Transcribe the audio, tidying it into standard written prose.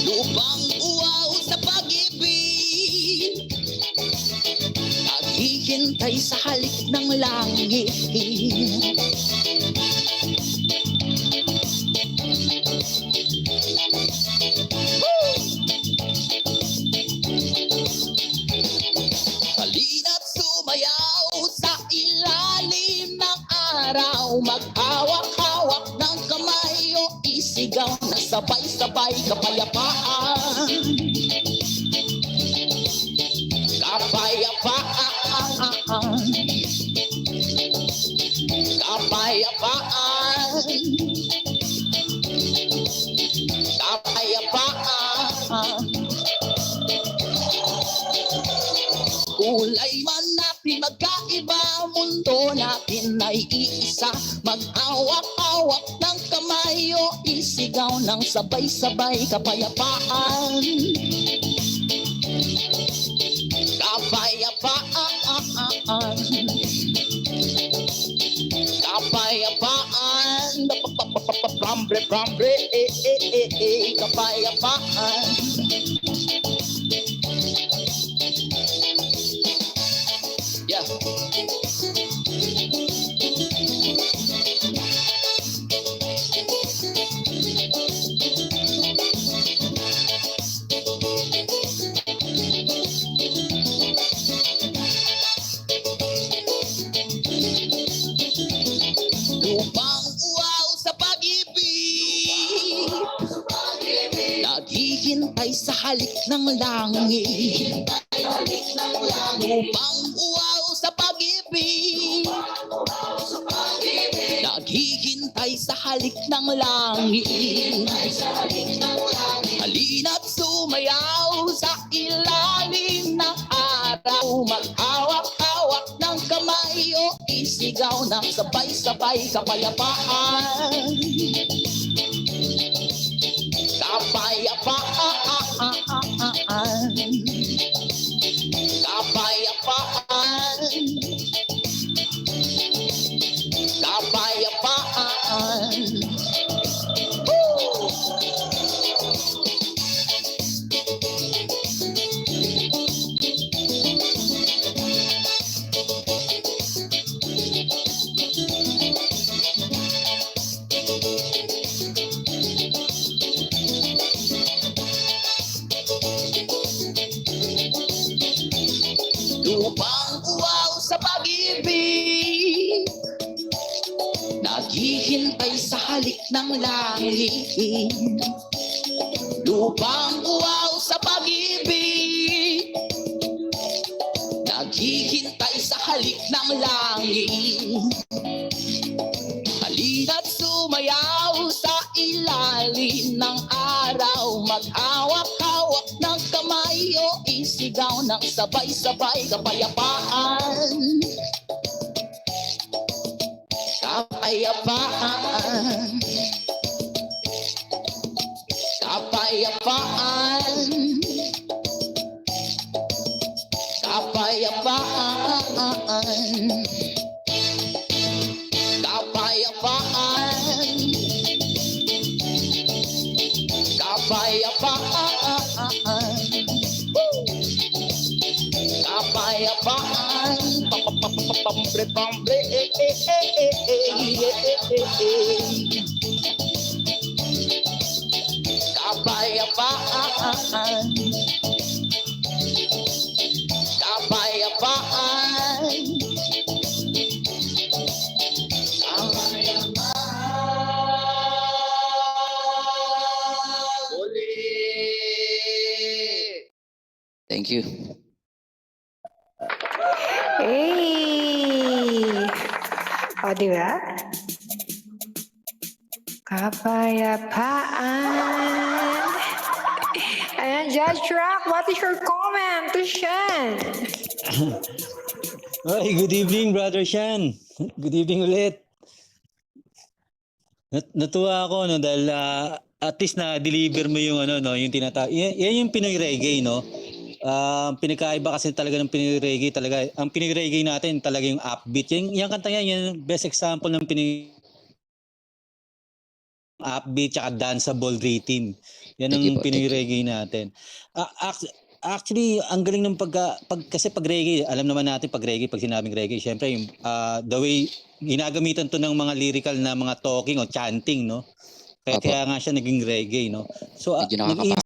Lupang uwaw sa pag-ibig, naghihintay sa halik ng langit. Halina't sumayaw sa ilalim ng araw, maghawak-hawak ng kamay o isigaw na sabay-sabay kapayapaan. Kapayapaan. Kapayapaan. Kapayapaan. Kulay man natin magkaiba, mundo natin ay iisa. Maghawak-hawak ng kamay o isigaw ng sabay-sabay kapayapaan. Kapayapaan. Kapayapaan. Prambre, prambre, kapayapaan. Yeah. Lupang uwaw sa pag-ibig, naghihintay sa halik ng langit. Lupang uwaw sa pag-ibig, naghihintay sa halik ng langit. Halina't sumayaw sa ilalim ng araw, maghawak-hawak ng kamay o isigaw ng sabay-sabay kapayapaan. Kapayapaan. Kapayapaan. Kapayapaan. Lupang uwaw sa pag-ibig, naghihintay sa halik ng langit. Lupang uwaw sa pag-ibig, naghihintay sa halik ng langit. Halina't sumayaw sa ilalim ng araw, maghawak-hawak ng kamay o isigaw ng sabay-sabay kapayapaan. Kapayapaan. Kapayapaan. Kapayapaan. Kapayapaan. Kapayapaan. Kapayapaan. Pambre, pambre, kapayapaan. Kapayapaan. Thank you. Hey! O, diba? Kapayapaan. Ayan, Judge Rock, what is your comment to Shan? Ay, good evening, Brother Shan. Good evening ulit. Natuwa ako no dahil at least na deliver mo yung ano no, yung yan yung Pinoy reggae no. Pinakaiba kasi talaga ng Pinoy reggae talaga. Ang Pinoy reggae natin talaga yung upbeat. Yung kanta yan, yung best example ng Pinoy upbeat at danceable rhythm. Yan ang Thank you po, Pinoy thank you. reggae natin. Actually, ang galing ng kasi pag reggae, alam naman natin pag reggae, pag sinabing reggae, syempre yung the way ginagamitan to ng mga lyrical na mga talking o chanting, no? Kaya Opo. nga siya naging reggae, no? So, Medyo nakakapa-